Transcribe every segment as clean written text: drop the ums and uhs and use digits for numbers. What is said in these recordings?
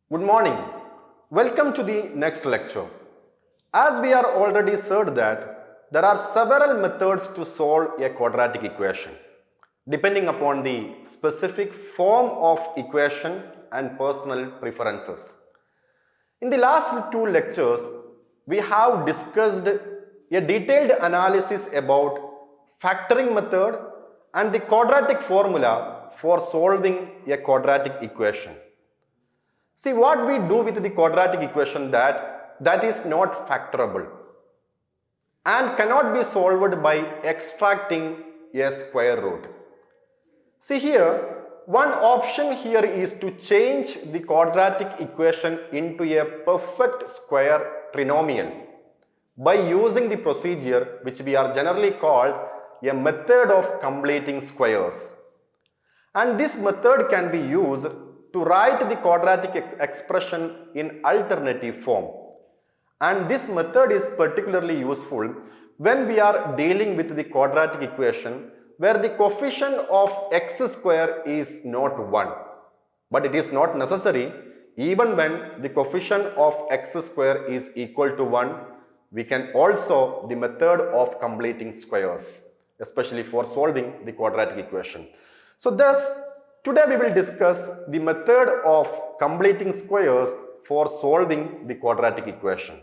Good morning. Welcome to the next lecture. As we are already said that there are several methods to solve a quadratic equation depending upon the specific form of equation and personal preferences. In the last two lectures, we have discussed a detailed analysis about factoring method and the quadratic formula for solving a quadratic equation. See, what we do with the quadratic equation that is not factorable and cannot be solved by extracting a square root. See here, one option here is to change the quadratic equation into a perfect square trinomial by using the procedure which we are generally called a method of completing squares. And this method can be used to write the quadratic expression in alternative form. And this method is particularly useful when we are dealing with the quadratic equation where the coefficient of x square is not 1. But it is not necessary. Even when the coefficient of x square is equal to 1, we can also the method of completing squares, especially for solving the quadratic equation. So thus, today we will discuss the method of completing squares for solving the quadratic equation.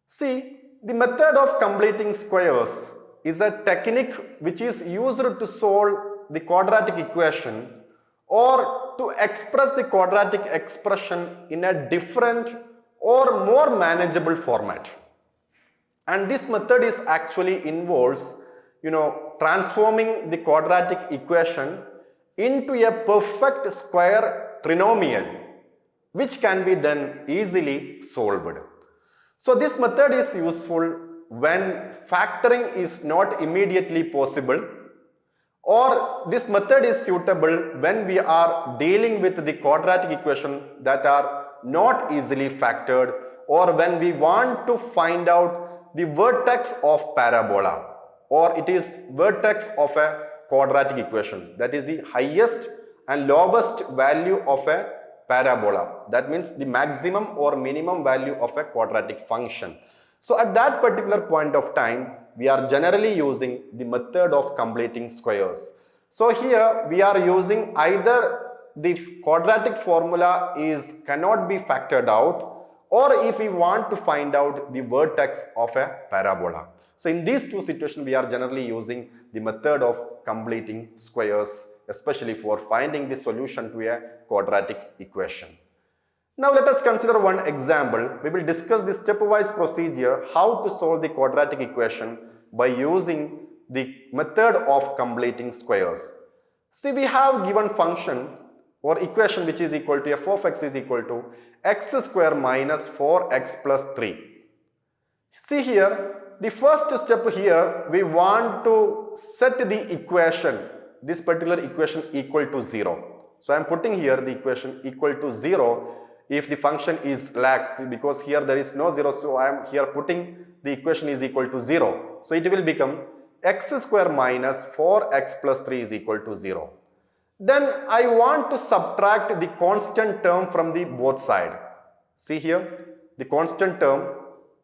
See, the method of completing squares is a technique which is used to solve the quadratic equation or to express the quadratic expression in a different or more manageable format. And this method is actually involves, transforming the quadratic equation into a perfect square trinomial which can be then easily solved. So this method is useful when factoring is not immediately possible, or this method is suitable when we are dealing with the quadratic equation that are not easily factored, or when we want to find out the vertex of parabola, or it is vertex of a quadratic equation, that is the highest and lowest value of a parabola. That means the maximum or minimum value of a quadratic function. So at that particular point of time, we are generally using the method of completing squares. So here we are using either the quadratic formula cannot be factored out, or if we want to find out the vertex of a parabola. So in these two situations, we are generally using the method of completing squares, especially for finding the solution to a quadratic equation. Now let us consider one example. We will discuss the stepwise procedure how to solve the quadratic equation by using the method of completing squares. See, we have given function or equation which is equal to f of x is equal to x square minus 4x plus 3. See here, the first step here, we want to set the equation, this particular equation equal to 0. So I am putting here the equation equal to 0 if the function is lax, because here there is no 0, so I am here putting the equation is equal to 0. So it will become x square minus 4x plus 3 is equal to 0. Then I want to subtract the constant term from the both side. See here, the constant term,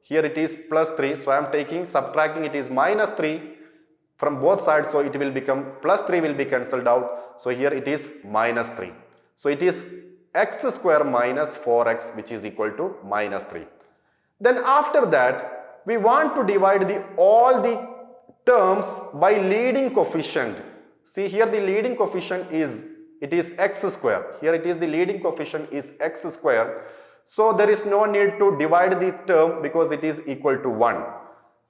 here it is plus 3, so I am subtracting it is minus 3 from both sides, so it will become plus 3 will be cancelled out, so here it is minus 3. So it is x square minus 4x which is equal to minus 3. Then after that, we want to divide all the terms by leading coefficient. See here the leading coefficient is x square. Here it is the leading coefficient is x square. So there is no need to divide the term because it is equal to 1.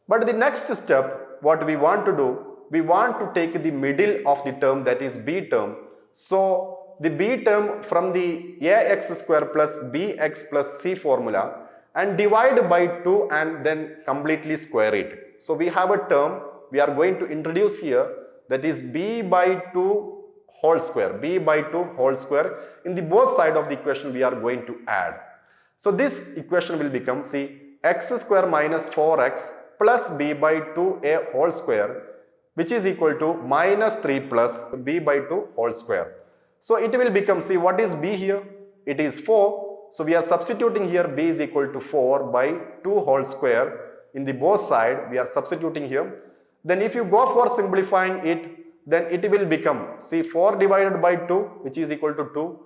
But the next step, what we want to do, we want to take the middle of the term, that is b term. So the b term from the ax square plus bx plus c formula and divide by 2 and then completely square it. So we have a term we are going to introduce here, that is b by 2 whole square. B by 2 whole square. In the both side of the equation we are going to add. So this equation will become, see, x square minus 4x plus b by 2a whole square, which is equal to minus 3 plus b by 2 whole square. So it will become, see, what is b here? It is 4. So we are substituting here b is equal to 4 by 2 whole square in the both side. We are substituting here. Then if you go for simplifying it, then it will become, see, 4 divided by 2 which is equal to 2,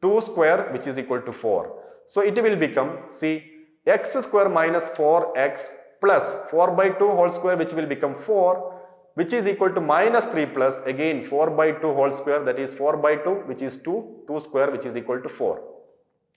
2 square which is equal to 4. So it will become, see, x square minus 4x plus 4 by 2 whole square which will become 4, which is equal to minus 3 plus again 4 by 2 whole square, that is 4 by 2 which is 2, 2 square which is equal to 4.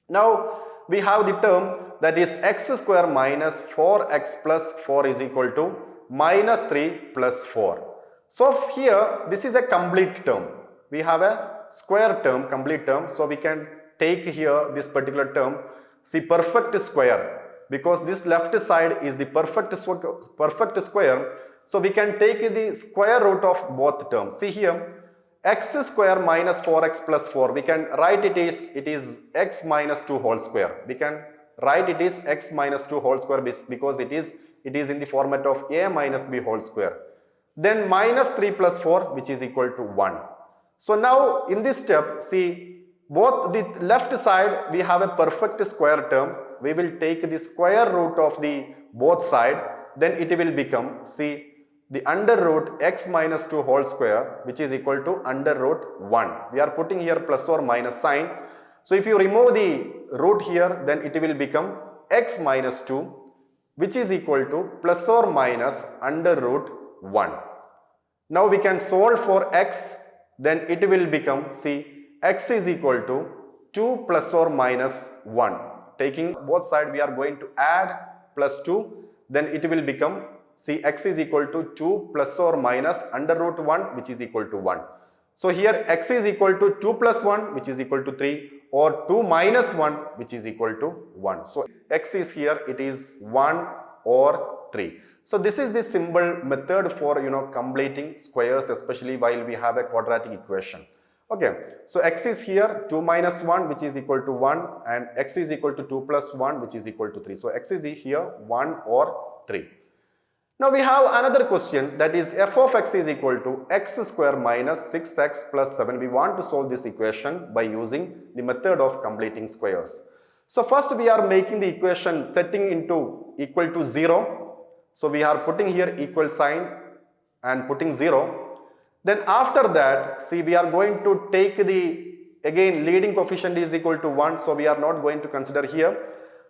Now we have the term that is x square minus 4x plus 4 is equal to minus 3 plus 4. So here this is a complete term. We have a square term, complete term. So we can take here this particular term, see, perfect square, because this left side is the perfect square. So we can take the square root of both terms. See here, x square minus 4x plus 4, we can write it is x minus 2 whole square. We can write it is x minus 2 whole square because it is in the format of a minus b whole square. Then minus 3 plus 4 which is equal to 1. So now in this step, see, both the left side we have a perfect square term. We will take the square root of the both side, then it will become, see, the under root x minus 2 whole square which is equal to under root 1. We are putting here plus or minus sign. So if you remove the root here, then it will become x minus 2 which is equal to plus or minus under root 1. Now we can solve for x, then it will become, see, x is equal to 2 plus or minus 1. Taking both sides, we are going to add plus 2, then it will become, see, x is equal to 2 plus or minus under root 1 which is equal to 1. So here x is equal to 2 plus 1 which is equal to 3, or 2 minus 1 which is equal to 1. So x is here, it is 1 or 3. So this is the simple method for completing squares, especially while we have a quadratic equation. Okay, so x is here 2 minus 1 which is equal to 1, and x is equal to 2 plus 1 which is equal to 3. So x is here 1 or 3. Now we have another question, that is f of x is equal to x square minus 6x plus 7. We want to solve this equation by using the method of completing squares. So first we are making the equation setting into equal to 0. So we are putting here equal sign and putting 0. Then after that, see, we are going to take the, again, leading coefficient is equal to 1. So we are not going to consider here.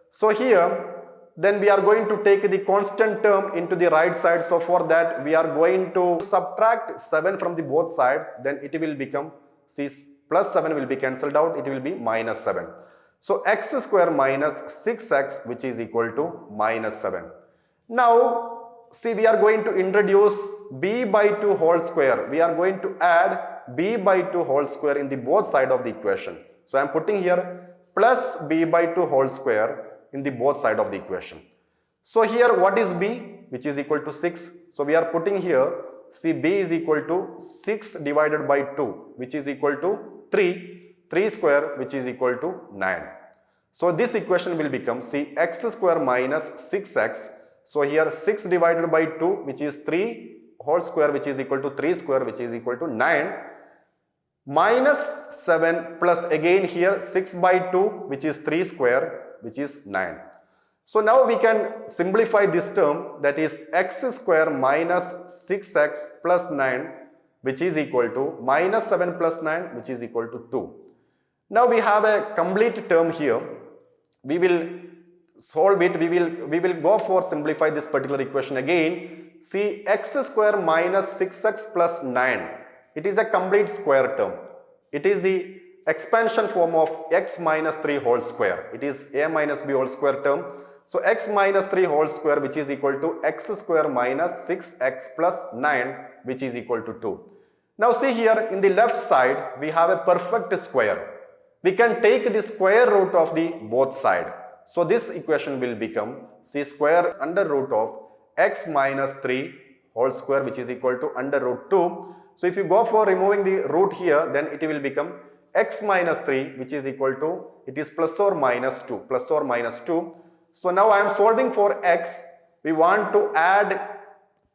So here, then we are going to take the constant term into the right side. So for that, we are going to subtract 7 from the both side. Then it will become, see, plus 7 will be cancelled out. It will be minus 7. So x square minus 6x which is equal to minus 7. Now, see, we are going to introduce b by 2 whole square. We are going to add b by 2 whole square in the both side of the equation. So I am putting here plus b by 2 whole square in the both side of the equation. So here what is b? Which is equal to 6. So we are putting here, see, b is equal to 6 divided by 2 which is equal to 3, 3 square which is equal to 9. So this equation will become, see, x square minus 6x. So here 6 divided by 2 which is 3 whole square which is equal to 3 square which is equal to 9, minus 7 plus again here 6 by 2 which is 3 square which is 9. So now we can simplify this term, that is x square minus 6x plus 9 which is equal to minus 7 plus 9 which is equal to 2. Now we have a complete term here. We will solve it. We will go for simplify this particular equation again. See, x square minus 6x plus 9. It is a complete square term. It is the expansion form of x minus 3 whole square. It is a minus b whole square term. So x minus 3 whole square which is equal to x square minus 6x plus 9 which is equal to 2. Now see here in the left side we have a perfect square. We can take the square root of the both side. So this equation will become c square under root of x minus 3 whole square which is equal to under root 2. So if you go for removing the root here, then it will become x minus 3 which is equal to, it is plus or minus 2, plus or minus 2. So now I am solving for x. We want to add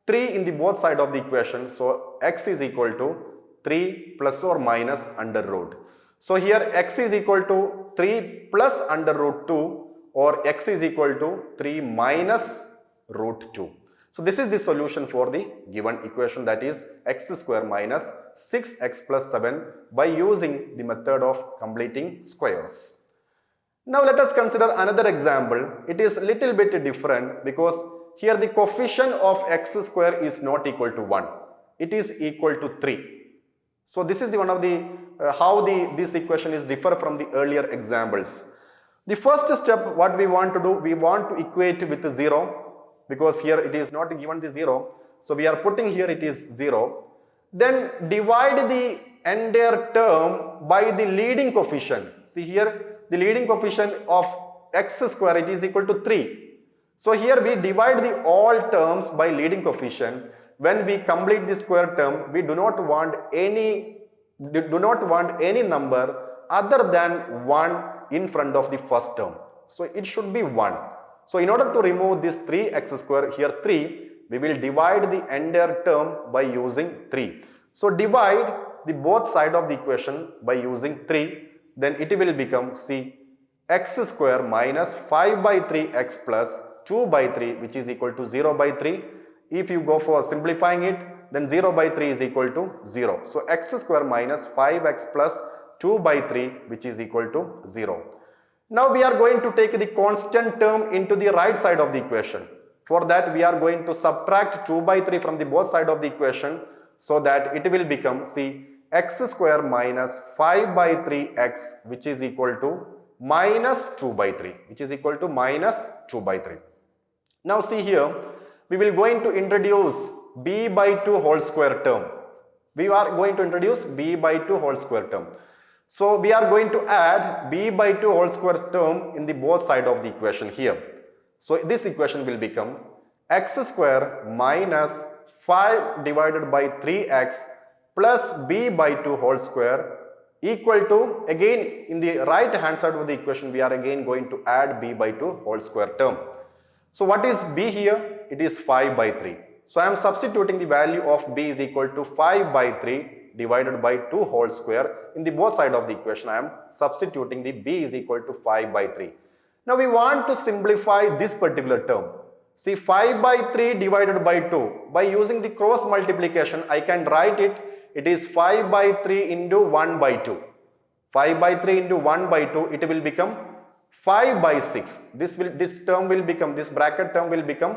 3 in the both side of the equation. So x is equal to 3 plus or minus under root. So here x is equal to 3 plus under root 2 or x is equal to 3 minus root 2. So this is the solution for the given equation, that is x square minus 6x plus 7 by using the method of completing squares. Now let us consider another example. It is little bit different because here the coefficient of x square is not equal to 1. It is equal to 3. So this is the one of the how this equation is differ from the earlier examples. The first step what we want to do, we want to equate with 0 because here it is not given the 0. So we are putting here it is 0. Then divide the entire term by the leading coefficient. See here the leading coefficient of x square, it is equal to 3. So here we divide the all terms by leading coefficient. When we complete the square term, we do not want any number other than 1 in front of the first term. So it should be 1. So in order to remove this 3x square, here 3, we will divide the entire term by using 3. So divide the both side of the equation by using 3. Then it will become x square minus 5 by 3x plus 2 by 3, which is equal to 0 by 3. If you go for simplifying it, then 0 by 3 is equal to 0. So x square minus 5x plus 2 by 3, which is equal to 0. Now we are going to take the constant term into the right side of the equation. For that we are going to subtract 2 by 3 from the both side of the equation, so that it will become x square minus 5 by 3x, which is equal to minus 2 by 3, which is equal to minus 2 by 3. Now see here, we will going to introduce b by 2 whole square term. We are going to introduce b by 2 whole square term. So we are going to add b by 2 whole square term in the both side of the equation here. So this equation will become x square minus 5 divided by 3x plus b by 2 whole square equal to, again in the right hand side of the equation we are again going to add b by 2 whole square term. So what is b here? It is 5 by 3. So I am substituting the value of b is equal to 5 by 3 divided by 2 whole square. In the both side of the equation I am substituting the b is equal to 5 by 3. Now we want to simplify this particular term. See, 5 by 3 divided by 2. By using the cross multiplication I can write it. It is 5 by 3 into 1 by 2. 5 by 3 into 1 by 2, it will become 5 by 6. This bracket term will become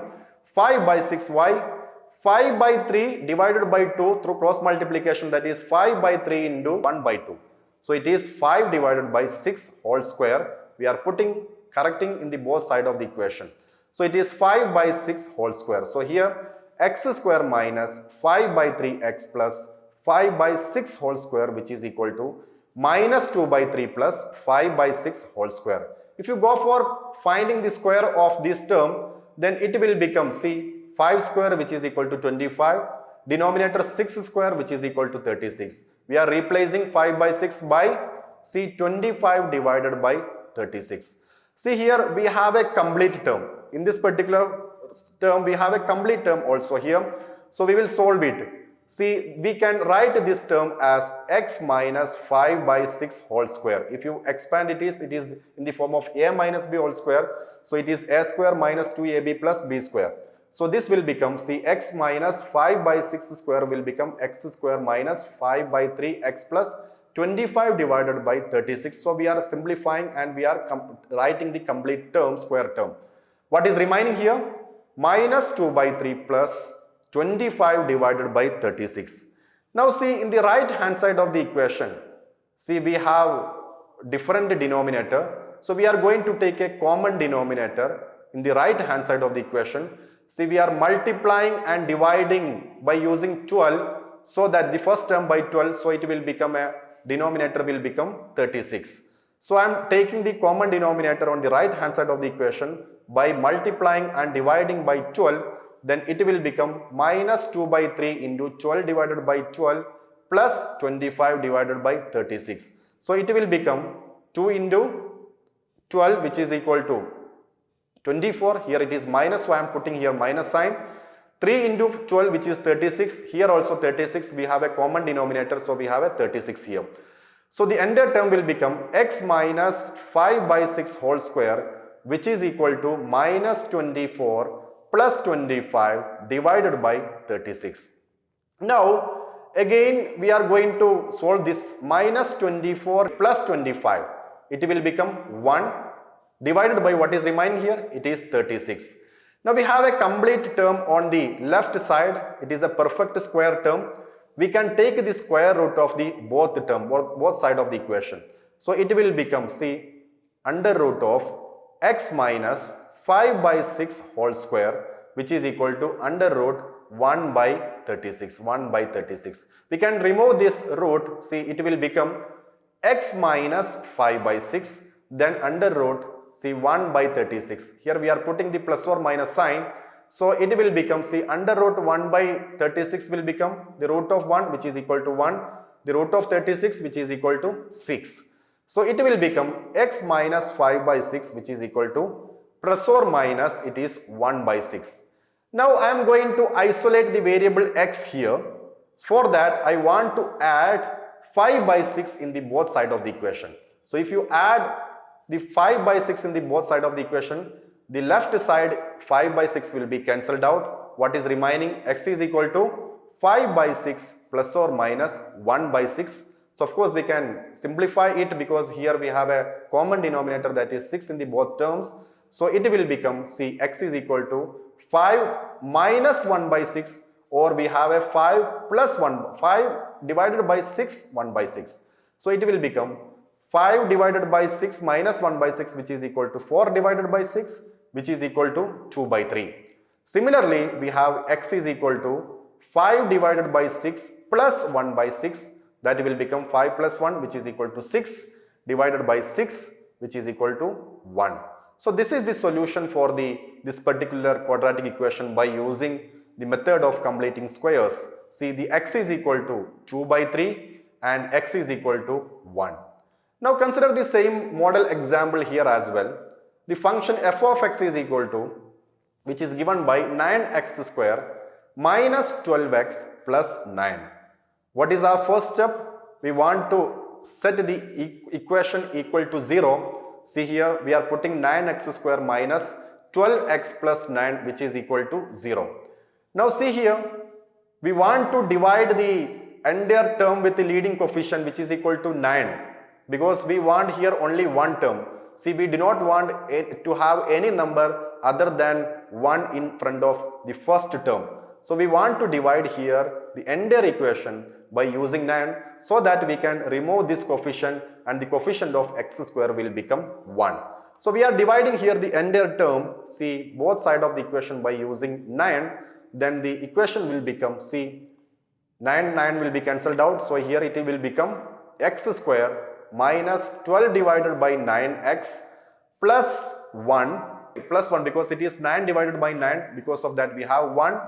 5 by 6. Why? 5 by 3 divided by 2 through cross multiplication, that is 5 by 3 into 1 by 2. So it is 5 divided by 6 whole square. We are correcting in the both side of the equation. So it is 5 by 6 whole square. So here x square minus 5 by 3x plus 5 by 6 whole square, which is equal to minus 2 by 3 plus 5 by 6 whole square. If you go for finding the square of this term, then it will become 5 square, which is equal to 25, denominator 6 square, which is equal to 36. We are replacing 5 by 6 by 25 divided by 36. See here we have a complete term. In this particular term we have a complete term also here. So we will solve it. See, we can write this term as x minus 5 by 6 whole square. If you expand it is in the form of a minus b whole square. So it is a square minus 2ab plus b square. So this will become, x minus 5 by 6 square will become x square minus 5 by 3x plus 25 divided by 36. So we are simplifying and we are writing the complete term, square term. What is remaining here? Minus 2 by 3 plus 25 divided by 36. Now see, in the right hand side of the equation, see we have different denominator. So we are going to take a common denominator in the right hand side of the equation. See, we are multiplying and dividing by using 12, so that the first term by 12, so it will become a denominator will become 36. So I am taking the common denominator on the right hand side of the equation by multiplying and dividing by 12, then it will become minus 2 by 3 into 12 divided by 12 plus 25 divided by 36. So it will become 2 into 12, which is equal to 24. Here it is minus, so I am putting here minus sign. 3 into 12, which is 36. Here also 36. We have a common denominator, so we have a 36 here. So the entire term will become x minus 5 by 6 whole square, which is equal to minus 24 plus 25 divided by 36. Now again we are going to solve this minus 24 plus 25. It will become 1 divided by what is remaining here, it is 36. Now we have a complete term on the left side, it is a perfect square term. We can take the square root of the both term, both side of the equation. So it will become, see, under root of x minus 5 by 6 whole square, which is equal to under root 1 by 36, 1 by 36. We can remove this root, see, it will become x minus 5 by 6, then under root, see, 1 by 36. Here we are putting the plus or minus sign. So it will become, see, under root 1 by 36 will become the root of 1, which is equal to 1, the root of 36, which is equal to 6. So it will become x minus 5 by 6, which is equal to plus or minus it is 1 by 6. Now I am going to isolate the variable x here. For that I want to add 5 by 6 in the both side of the equation. So if you add the 5 by 6 in the both side of the equation, the left side 5 by 6 will be cancelled out. What is remaining? X is equal to 5 by 6 plus or minus 1 by 6. So of course we can simplify it because here we have a common denominator, that is 6 in the both terms. So it will become, see, x is equal to 5 minus 1 by 6, or we have a 5 plus 1, 5 divided by 6, 1 by 6. So it will become 5 divided by 6 minus 1 by 6, which is equal to 4 divided by 6, which is equal to 2 by 3. Similarly, we have x is equal to 5 divided by 6 plus 1 by 6, that will become 5 plus 1, which is equal to 6 divided by 6, which is equal to 1. So this is the solution for this particular quadratic equation by using the method of completing squares. See, the x is equal to 2 by 3 and x is equal to 1. Now consider the same model example here as well. The function f of x is equal to, which is given by 9x square minus 12x plus 9. What is our first step? We want to set the equation equal to 0. See here, we are putting 9x square minus 12x plus 9, which is equal to 0. Now see here, we want to divide the entire term with the leading coefficient, which is equal to 9, because we want here only one term. See, we do not want to have any number other than 1 in front of the first term. So we want to divide here the entire equation by using 9, so that we can remove this coefficient and the coefficient of x square will become 1. So we are dividing here the entire term, see, both sides of the equation by using 9, then the equation will become, see, 9 will be cancelled out. So here it will become x square minus 12 divided by 9x plus 1 because it is 9 divided by 9, because of that we have 1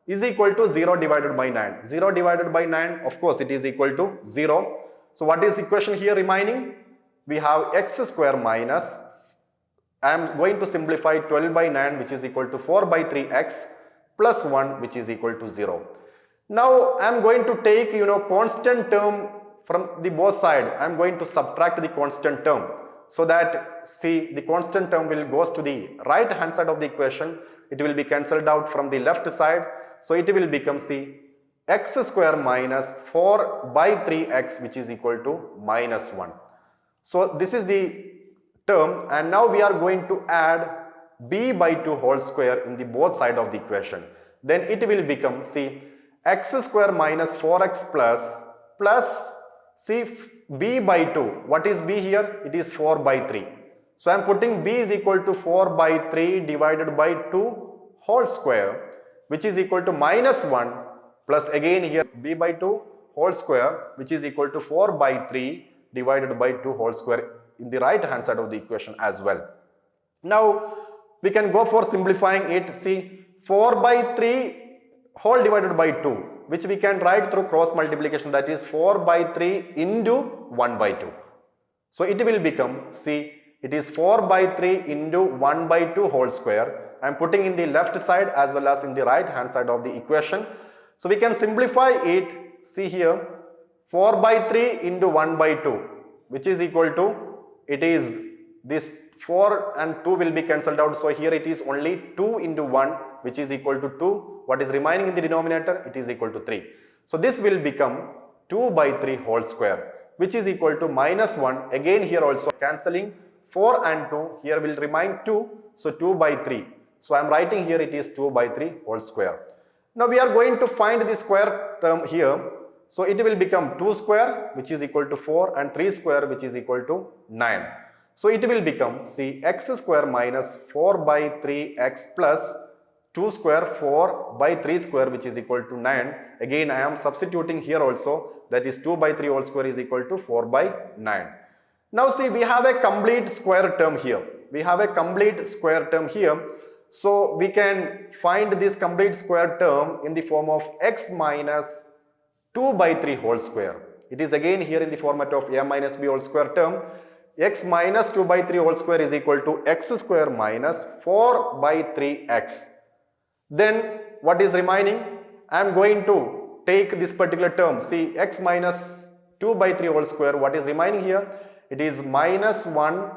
is equal to 0 divided by 9. 0 divided by 9, of course it is equal to 0. So what is the equation here remaining? We have x square minus, I am going to simplify 12 by 9, which is equal to 4 by 3x plus 1, which is equal to 0. Now I am going to take, constant term from the both side. I am going to subtract the constant term, so that, see, the constant term will goes to the right hand side of the equation. It will be cancelled out from the left side. So it will become, see, x square minus 4 by 3x, which is equal to minus 1. So this is the term, and now we are going to add b by 2 whole square in the both side of the equation. Then it will become, see, x square minus 4x plus see, b by 2. What is b here? It is 4 by 3. So I am putting b is equal to 4 by 3 divided by 2 whole square, which is equal to minus 1, plus again here b by 2 whole square, which is equal to 4 by 3 divided by 2 whole square in the right hand side of the equation as well. Now we can go for simplifying it. See, 4 by 3 whole divided by 2, which we can write through cross multiplication, that is 4 by 3 into 1 by 2. So it will become, see, it is 4 by 3 into 1 by 2 whole square. I am putting in the left side as well as in the right hand side of the equation. So we can simplify it. See here, 4 by 3 into 1 by 2, which is equal to, it is this 4 and 2 will be cancelled out. So here it is only 2 into 1, which is equal to 2. What is remaining in the denominator? It is equal to 3. So this will become 2 by 3 whole square, which is equal to minus 1. Again here also cancelling 4 and 2. Here will remain 2. So 2 by 3. So I am writing here it is 2 by 3 whole square. Now we are going to find the square term here. So it will become 2 square, which is equal to 4, and 3 square, which is equal to 9. So it will become, see, x square minus 4 by 3x plus 2 square 4 by 3 square, which is equal to 9. Again I am substituting here also, that is 2 by 3 whole square is equal to 4 by 9. Now see, we have a complete square term here. We have a complete square term here. So we can find this complete square term in the form of x minus 2 by 3 whole square. It is again here in the format of a minus b whole square term. X minus 2 by 3 whole square is equal to x square minus 4 by 3x. Then what is remaining? I am going to take this particular term. See, x minus 2 by 3 whole square, what is remaining here? It is minus 1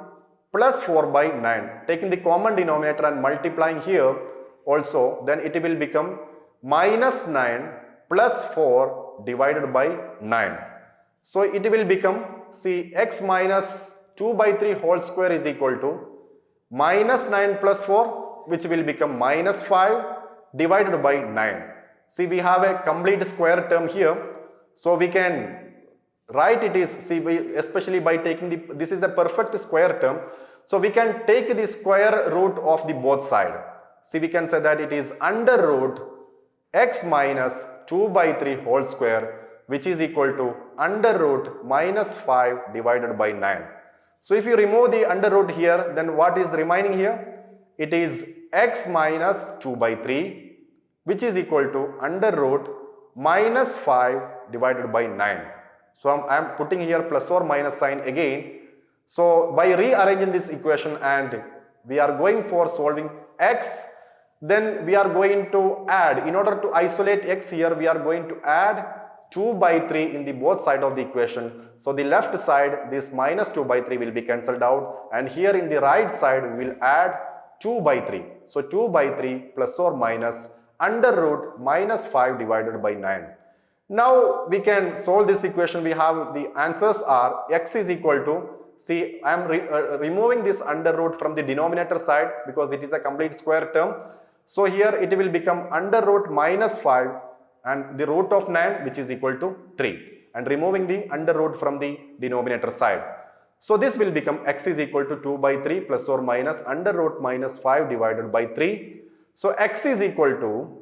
plus 4 by 9. Taking the common denominator and multiplying here also, then it will become minus 9 plus 4 divided by 9. So it will become, see, x minus 2 by 3 whole square is equal to minus 9 plus 4, which will become minus 5 divided by 9. See, we have a complete square term here. So we can write it is, see, especially by taking this is a perfect square term. So we can take the square root of the both side. See, we can say that it is under root x minus 2 by 3 whole square, which is equal to under root minus 5 divided by 9. So if you remove the under root here, then what is remaining here? It is x minus 2 by 3, which is equal to under root minus 5 divided by 9. So I am putting here plus or minus sign again. So by rearranging this equation and we are going for solving x, then we are going to add, in order to isolate x here, we are going to add 2 by 3 in the both side of the equation. So the left side, this minus 2 by 3 will be cancelled out, and here in the right side we will add 2 by 3. So 2 by 3 plus or minus under root minus 5 divided by 9. Now we can solve this equation. We have the answers are x is equal to, see, I am removing this under root from the denominator side because it is a complete square term. So here it will become under root minus 5 and the root of 9, which is equal to 3, and removing the under root from the denominator side. So this will become x is equal to 2 by 3 plus or minus under root minus 5 divided by 3. So x is equal to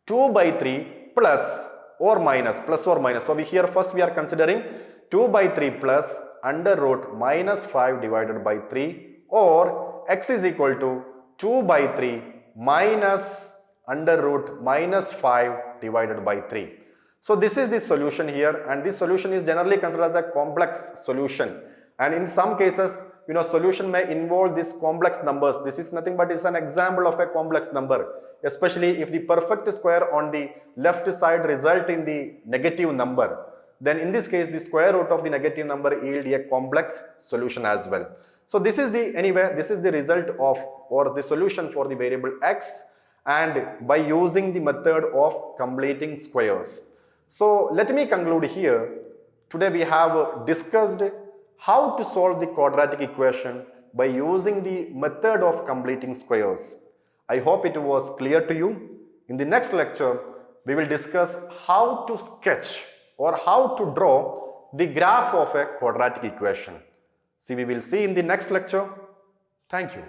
2 by 3 plus or minus, So here first we are considering 2 by 3 plus under root minus 5 divided by 3, or x is equal to 2 by 3 minus under root minus 5 divided by 3. So this is the solution here, and this solution is generally considered as a complex solution, and in some cases, solution may involve these complex numbers. This is nothing but is an example of a complex number, especially if the perfect square on the left side result in the negative number. Then in this case, the square root of the negative number yield a complex solution as well. So this is the result of, or the solution for the variable x, and by using the method of completing squares. So let me conclude here. Today we have discussed how to solve the quadratic equation by using the method of completing squares. I hope it was clear to you. In the next lecture, we will discuss how to sketch or how to draw the graph of a quadratic equation. We will see in the next lecture. Thank you.